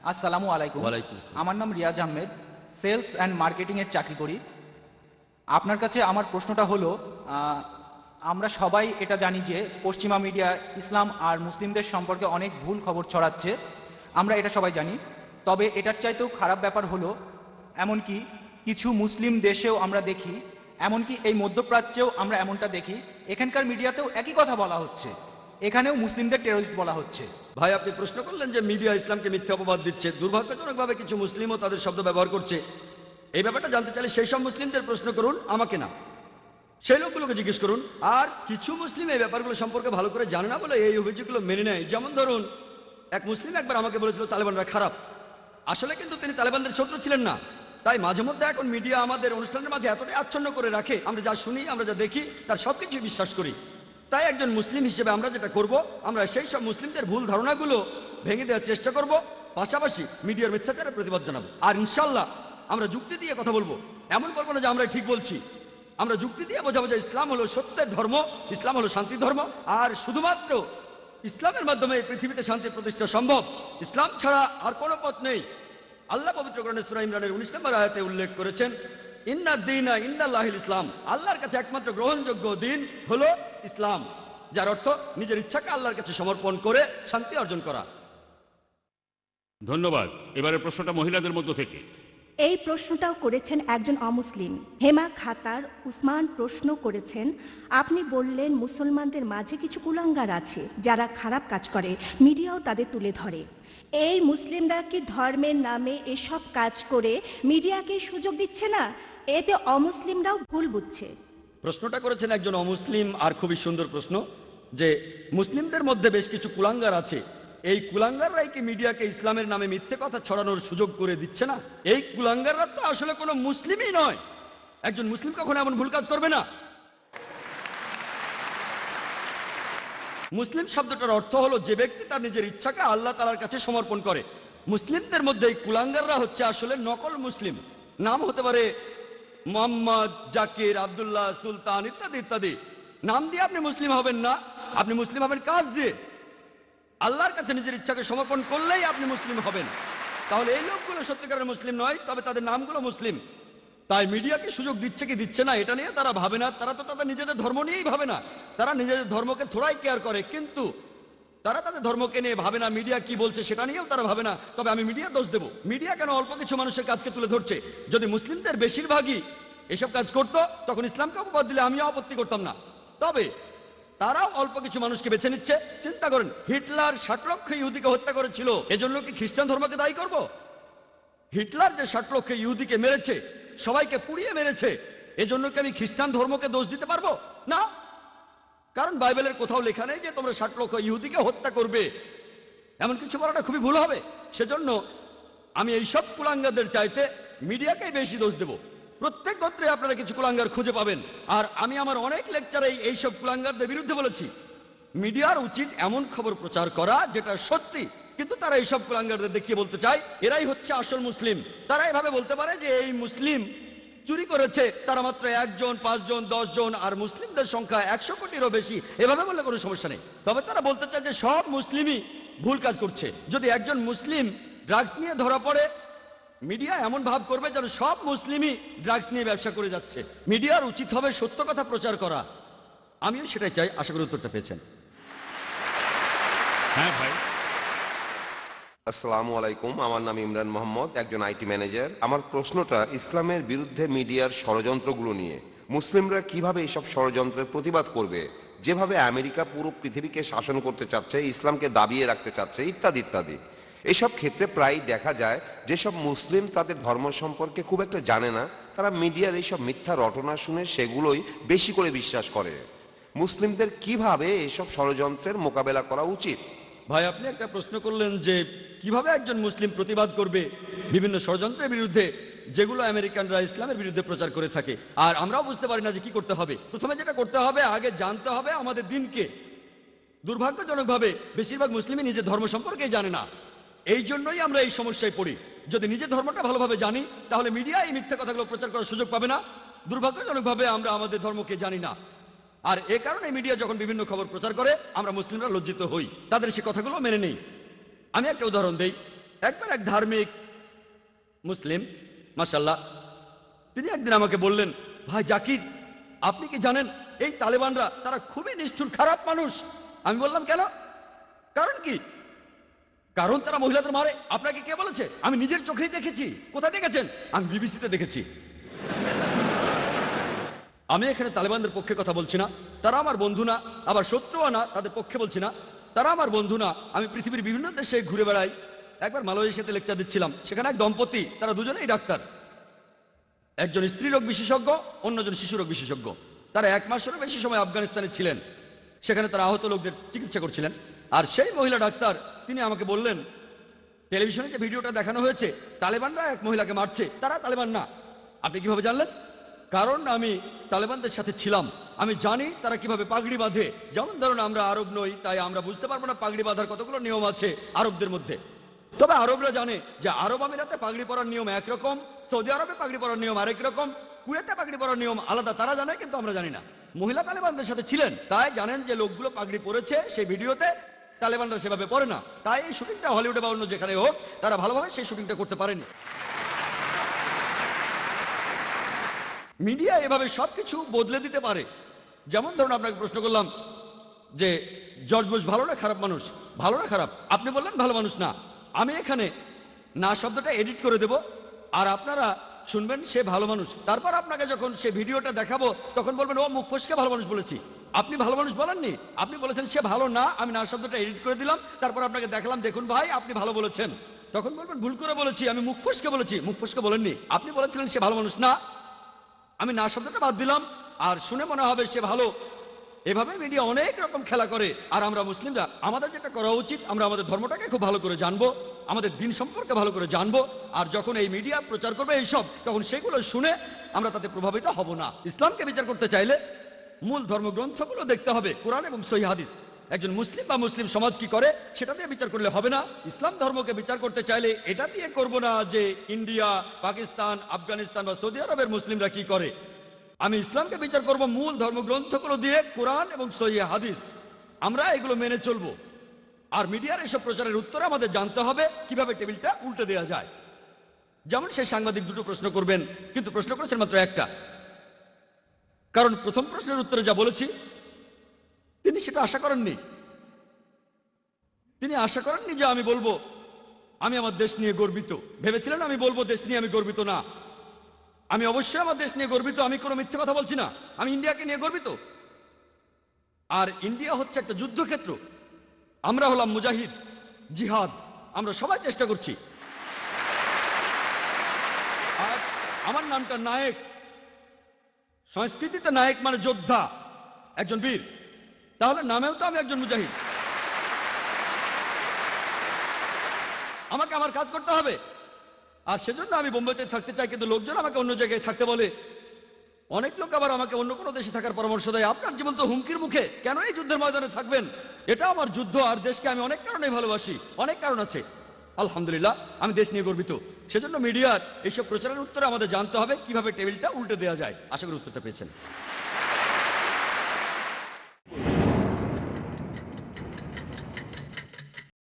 আসসালামু আলাইকুম। ওয়ালাইকুম আসসালাম। আমার নাম রিয়াজ আহমেদ, সেলস অ্যান্ড মার্কেটিংয়ের চাকরি করি। আপনার কাছে আমার প্রশ্নটা হলো, আমরা সবাই এটা জানি যে পশ্চিমা মিডিয়া ইসলাম আর মুসলিমদের সম্পর্কে অনেক ভুল খবর ছড়াচ্ছে, আমরা এটা সবাই জানি। তবে এটার চাইতেও খারাপ ব্যাপার হলো, এমনকি কিছু মুসলিম দেশেও আমরা দেখি, এমনকি এই মধ্যপ্রাচ্যেও আমরা এমনটা দেখি, এখানকার মিডিয়াতেও একই কথা বলা হচ্ছে, এখানেও মুসলিমদের টেররিস্ট বলা হচ্ছে। ভাই, আপনি প্রশ্ন করলেন যে মিডিয়া ইসলামকে মিথ্যা অপবাদ দিচ্ছে। দুর্ভাগ্যজনকভাবে কিছু মুসলিমও তাদের শব্দ ব্যবহার করছে। এই ব্যাপারটা জানতে চাইলে সেই সব মুসলিমদের প্রশ্ন করুন, আমাকে না। সেই লোকগুলোকে জিজ্ঞেস করুন। আর কিছু মুসলিম এই ব্যাপারগুলো সম্পর্কে ভালো করে জানে না বলে এই অভিযোগগুলো মেনে নেয়। যেমন ধরুন, এক মুসলিম একবার আমাকে বলেছিল তালেবানরা খারাপ। আসলে কিন্তু তিনি তালেবানদের শত্রু ছিলেন না। তাই মাঝে মধ্যে এখন মিডিয়া আমাদের অনুষ্ঠানের মাঝে এতটাই আচ্ছন্ন করে রাখে, আমরা যা শুনি, আমরা যা দেখি, তার সবকিছু বিশ্বাস করি। তাই একজন মুসলিম হিসেবে আমরা যেটা করব, আমরা সেই সব মুসলিমদের ভুল ধারণাগুলো ভেঙে দেওয়ার চেষ্টা করব, পাশাপাশি মিডিয়ার মিথ্যাচারের প্রতিবাদ জানাবো। আর ইনশাল্লাহ আমরা যুক্তি দিয়ে কথা বলবো। এমন বলবো না যে আমরা ঠিক বলছি, আমরা যুক্তি দিয়ে বোঝাবো যে ইসলাম হলো সত্যের ধর্ম, ইসলাম হলো শান্তির ধর্ম, আর শুধুমাত্র ইসলামের মাধ্যমে এই পৃথিবীতে শান্তি প্রতিষ্ঠা সম্ভব। ইসলাম ছাড়া আর কোনো পথ নেই। আল্লাহ পবিত্র কোরআনে সূরা ইমরানের 19 নম্বর আয়াতে উল্লেখ করেছেন, ইন্না দীনা ইনদাল্লাহিল ইসলাম, আল্লাহর কাছে একমাত্র গ্রহণযোগ্য দিন হলো ইসলাম, যার অর্থ নিজের ইচ্ছাকে আল্লাহর কাছে সমর্পণ করে শান্তি অর্জন করা। ধন্যবাদ। এবারে প্রশ্নটা মহিলাদের মধ্য থেকে। এই প্রশ্নটাও করেছেন একজন অমুসলিম, হেমা খাতার উসমান। প্রশ্ন করেছেন, আপনি বললেন মুসলমানদের মাঝে কিছু কুলাঙ্গার আছে যারা খারাপ কাজ করে, মিডিয়াও তাদের তুলে ধরে। এই মুসলিমরা কি ধর্মের নামে এসব কাজ করে মিডিয়াকে সুযোগ দিচ্ছে না? এতে অমুসলিমরাও ভুল বুঝছে। প্রশ্নটা করেছেন একজন অমুসলিম, আর খুবই সুন্দর প্রশ্ন, যে মুসলিমদের মধ্যে বেশ কিছু কুলাঙ্গার আছে, এই কুলাঙ্গাররাই কি মিডিয়াকে ইসলামের নামে মিথ্যে কথা ছড়ানোর সুযোগ করে দিচ্ছে না? এই কুলাঙ্গাররা তো আসলে কোনো মুসলিমই নয়। একজন মুসলিম কখনো এমন ভুল কাজ করবে না। মুসলিম শব্দটার অর্থ হলো যে ব্যক্তি তার নিজের ইচ্ছাকে আল্লাহ তাআলার কাছে সমর্পণ করে। মুসলিমদের মধ্যে এই কুলাঙ্গাররা হচ্ছে আসলে নকল মুসলিম। নাম হতে পারে মোহাম্মদ, জাকির, আব্দুল্লাহ, সুলতান ইত্যাদি ইত্যাদি। নাম দিয়ে আপনি মুসলিম হবেন না, আপনি মুসলিম হবেন কাজ দিয়ে। আল্লাহর কাছে নিজের ইচ্ছাকে সমর্পণ করলেই আপনি মুসলিম হবেন। তাহলে এই লোকগুলো সত্যিকারের মুসলিম নয়, তবে তাদের নামগুলো মুসলিম। তাই মিডিয়াকে সুযোগ দিচ্ছে কি দিচ্ছে না এটা নিয়ে তারা ভাবে না। তারা তো তাদের নিজেদের ধর্ম নিয়েই ভাবে না, তারা নিজেদের ধর্মকে থোড়াই কেয়ার করে, কিন্তু তারা তাদের ধর্মকে নিয়ে ভাবে না। মিডিয়া কি বলছে সেটা নিয়েও তারা ভাবে না। তবে আমি মিডিয়া দোষ দেব, মিডিয়া কেন অল্প কিছু মানুষের কাজকে তুলে ধরছে? যদি মুসলিমদের বেশিরভাগই এসব কাজ করত, তখন ইসলামকে অপবাদ দিলে আমিও আপত্তি করতাম না। তবে তারাও অল্প কিছু মানুষকে বেছে নিচ্ছে। চিন্তা করেন, হিটলার 60 লক্ষ ইহুদিকে হত্যা করেছিল, এজন্য কি খ্রিস্টান ধর্মকে দায়ী করব? হিটলার যে 60 লক্ষ ইহুদিকে মেরেছে, সবাইকে পুড়িয়ে মেরেছে, এজন্য কি আমি খ্রিস্টান ধর্মকে দোষ দিতে পারবো? না, কারণ বাইবেলের কোথাও লেখা নেই যে তোমরা 60 লক্ষ ইহুদিকে হত্যা করবে। এমন কিছু বলাটা খুবই ভুল হবে। সেজন্য আমি এইসব কুলাঙ্গারদের চাইতে মিডিয়াকেই বেশি দোষ দেব। প্রত্যেক গোত্রে আপনারা কিছু কুলাঙ্গার খুঁজে পাবেন, আর আমি আমার অনেক লেকচারে এইসব কুলাঙ্গারদের বিরুদ্ধে বলেছি। মিডিয়ার উচিত এমন খবর প্রচার করা যেটা সত্যি, কিন্তু তারা এইসব কুলাঙ্গারদের দেখিয়ে বলতে চায় এরাই হচ্ছে আসল মুসলিম। তারা এভাবে বলতে পারে যে এই মুসলিম চুরি করেছে, তারা মাত্র 1 জন, 5 জন, 10 জন, আর মুসলিমদের সংখ্যা 100 কোটিরও বেশি। এভাবে বললে কোনো সমস্যা নেই। তবে তারা বলতে চায় যে সব মুসলিমই ভুল কাজ করছে। যদি একজন মুসলিম ড্রাগস নিয়ে ধরা পড়ে, মিডিয়া এমন ভাব করবে যেন সব মুসলিমই ড্রাগস নিয়ে ব্যবসা করে যাচ্ছে। মিডিয়ার উচিত হবে সত্য কথা প্রচার করা। আমিও সেটাই চাই। আশা করি উত্তরটা পেয়েছেন। হ্যাঁ ভাই। আসসালামু আলাইকুম, আমার নাম ইমরান মোহাম্মদ, একজন আইটি ম্যানেজার। আমার প্রশ্নটা ইসলামের বিরুদ্ধে মিডিয়ার ষড়যন্ত্রগুলো নিয়ে। মুসলিমরা কিভাবে এসব ষড়যন্ত্রের প্রতিবাদ করবে? যেভাবে আমেরিকা পুরো পৃথিবীকে শাসন করতে চাচ্ছে, ইসলামকে দাবিয়ে রাখতে চাচ্ছে, ইত্যাদি ইত্যাদি। এসব ক্ষেত্রে প্রায় দেখা যায় যেসব মুসলিম তাদের ধর্ম সম্পর্কে খুব একটা জানে না, তারা মিডিয়ার এইসব মিথ্যা রটনা শুনে সেগুলোই বেশি করে বিশ্বাস করে। মুসলিমদের কিভাবে এসব ষড়যন্ত্রের মোকাবেলা করা উচিত? ভাই, আপনি একটা প্রশ্ন করলেন যে কিভাবে একজন মুসলিম প্রতিবাদ করবে বিভিন্ন ষড়যন্ত্রের বিরুদ্ধে যেগুলো আমেরিকানরা ইসলামের বিরুদ্ধে প্রচার করে থাকে। আর আমরাও বুঝতে পারি না যে কি করতে হবে। প্রথমে যেটা করতে হবে, আগে জানতে হবে আমাদের দিনকে। দুর্ভাগ্যজনকভাবে বেশিরভাগ মুসলিমই নিজের ধর্ম সম্পর্কেই জানে না। এই জন্যই আমরা এই সমস্যায় পড়ি। যদি নিজের ধর্মটা ভালোভাবে জানি, তাহলে মিডিয়া এই মিথ্যা কথাগুলো প্রচার করার সুযোগ পাবে না। দুর্ভাগ্যজনকভাবে আমরা আমাদের ধর্মকে জানি না, আর এ কারণে মিডিয়া যখন বিভিন্ন খবর প্রচার করে আমরা মুসলিমরা লজ্জিত হই, তাদের সে কথাগুলো মেনে নেই। আমি একটা উদাহরণ দেই। একবার এক ধার্মিক মুসলিম, মাশাআল্লাহ, তিনি একদিন আমাকে বললেন, ভাই জাকির, আপনি কি জানেন এই তালেবানরা তারা খুবই নিষ্ঠুর খারাপ মানুষ? আমি বললাম, কেন? কারণ কি? কারণ তারা মহিলাদের মারে। আপনাকে কে বলেছে? আমি নিজের চোখেই দেখেছি। কোথায় দেখেছেন? আমি বিবিসিতে দেখেছি। আমি এখানে তালেবানদের পক্ষে কথা বলছি না, তারা আমার বন্ধু না, আবার শত্রুও না, তাদের পক্ষে বলছি না, তারা আমার বন্ধু না। আমি পৃথিবীর বিভিন্ন দেশে ঘুরে বেড়াই। একবার মালয়েশিয়াতে লেকচার দিচ্ছিলাম, সেখানে এক দম্পতি, তারা দুজনেই ডাক্তার, একজন স্ত্রী রোগ বিশেষজ্ঞ, অন্যজন শিশু রোগ বিশেষজ্ঞ। তারা 1 মাসেরও বেশি সময় আফগানিস্তানে ছিলেন, সেখানে তারা আহত লোকদের চিকিৎসা করছিলেন। আর সেই মহিলা ডাক্তার তিনি আমাকে বললেন, টেলিভিশনে যে ভিডিওটা দেখানো হয়েছে, তালেবানরা এক মহিলাকে মারছে, তারা তালেবান না। আপনি কিভাবে জানলেন? কারণ আমি তালেবানদের সাথে ছিলাম, আমি জানি তারা কিভাবে পাগড়ি বাঁধে। যেমন ধরুন, আমরা আরব নই, তাই আমরা বুঝতে পারবো না পাগড়ি বাঁধার কতগুলো নিয়ম আছে আরবদের মধ্যে। তবে আরবরা জানে যে আরব আমিরাতে পাগড়ি পরার নিয়ম একরকম, সৌদি আরবে পাগড়ি পরার নিয়ম আরেক রকম, কুয়েতে পাগড়ি পরার নিয়ম আলাদা। তারা জানে, কিন্তু আমরা জানি না। মহিলা তালেবানদের সাথে ছিলেন, তাই জানেন যে লোকগুলো পাগড়ি পরেছে সেই ভিডিওতে, তালেবানরা সেভাবে পরে না। তাই এই শুটিংটা হলিউডে বা অন্য যেখানে হোক, তারা ভালোভাবে সেই শুটিংটা করতে পারেনি। মিডিয়া এভাবে সবকিছু বদলে দিতে পারে। যেমন ধরুন, আপনাকে প্রশ্ন করলাম যে জর্জ বুশ ভালো না খারাপ মানুষ? ভালো না খারাপ? আপনি বললেন ভালো মানুষ না। আমি এখানে না শব্দটা এডিট করে দেব, আর আপনারা শুনবেন সে ভালো মানুষ। তারপর আপনাকে যখন সে ভিডিওটা দেখাবো, তখন বলবেন, ও মুখ ফসকে ভালো মানুষ বলেছি। আপনি ভালো মানুষ বলেননি, আপনি বলেছেন সে ভালো না। আমি না শব্দটা এডিট করে দিলাম, তারপর আপনাকে দেখালাম, দেখুন ভাই, আপনি ভালো বলেছেন। তখন বলবেন, ভুল করে বলেছি, আমি মুখ ফসকে বলেছি। মুখ ফসকে বলেননি, আপনি বলেছিলেন সে ভালো মানুষ না। আমি না শব্দটা বাদ দিলাম, আর শুনে মনে হবে সে ভালো। এভাবে মিডিয়া অনেক রকম খেলা করে। আর আমরা মুসলিমরা, আমাদের যেটা করা উচিত, আমরা আমাদের ধর্মটাকে খুব ভালো করে জানবো, আমাদের দিন সম্পর্কে ভালো করে জানবো। আর যখন এই মিডিয়া প্রচার করবে এইসব, তখন সেগুলো শুনে আমরা তাতে প্রভাবিত হব না। ইসলামকে বিচার করতে চাইলে মূল ধর্মগ্রন্থগুলো দেখতে হবে, কোরআন এবং সহিহ হাদিস। একজন মুসলিম বা মুসলিম সমাজ কি করে সেটা দিয়ে বিচার করলে হবে না। ইসলাম ধর্মকে বিচার করতে চাইলে এটা দিয়ে করব না যে ইন্ডিয়া, পাকিস্তান, আফগানিস্তান বা সৌদি আরবের মুসলিমরা কি করে। আমি ইসলামকে বিচার করব মূল ধর্মগ্রন্থগুলো দিয়ে, কোরআন এবং সহিহ হাদিস। আমরা এগুলো মেনে চলবো। আর মিডিয়ার এসব প্রচারের উত্তরে আমাদের জানতে হবে কিভাবে টেবিলটা উল্টে দেওয়া যায়। যেমন সেই সাংবাদিক দুটো প্রশ্ন করবেন, কিন্তু প্রশ্ন করেছেন মাত্র একটা। কারণ প্রথম প্রশ্নের উত্তরে যা বলেছি, তিনি সেটা আশা করেননি। তিনি আশা করেননি যে আমি বলবো আমি আমার দেশ নিয়ে গর্বিত। ভেবেছিলেন আমি বলবো দেশ নিয়ে আমি গর্বিত না। আমি অবশ্যই আমার দেশ নিয়ে গর্বিত, আমি কোনো মিথ্যে কথা বলছি না। আমি ইন্ডিয়াকে নিয়ে গর্বিত। আর ইন্ডিয়া হচ্ছে একটা যুদ্ধক্ষেত্র। আমরা হলাম মুজাহিদ, জিহাদ, আমরা সবাই চেষ্টা করছি। আর আমার নামটা নায়েক। সংস্কৃতিতে নায়েক মানে যোদ্ধা, একজন বীর। তাহলে নামেও তো আমি একজন মুজাহিদ। আমাকে আমার কাজ করতে হবে। আর সেজন্য আমি বোম্বেতে থাকতে চাই, কিন্তু লোকজন আমাকে অন্য জায়গায় থাকতে বলে। অনেক লোক আবার আমাকে অন্য কোনো দেশে থাকার পরামর্শ দেয়। আপনার জীবন তো হুমকির মুখে, কেন এই যুদ্ধের ময়দানে থাকবেন? এটা আমার যুদ্ধ, আর দেশকে আমি অনেক কারণে ভালোবাসি। অনেক কারণ আছে, আলহামদুলিল্লাহ আমি দেশ নিয়ে গর্বিত। সেজন্য মিডিয়ার এইসব প্রচারের উত্তরে আমাদের জানতে হবে কিভাবে টেবিলটা উল্টে দেওয়া যায়। আশা করি উত্তরটা পেয়েছেন।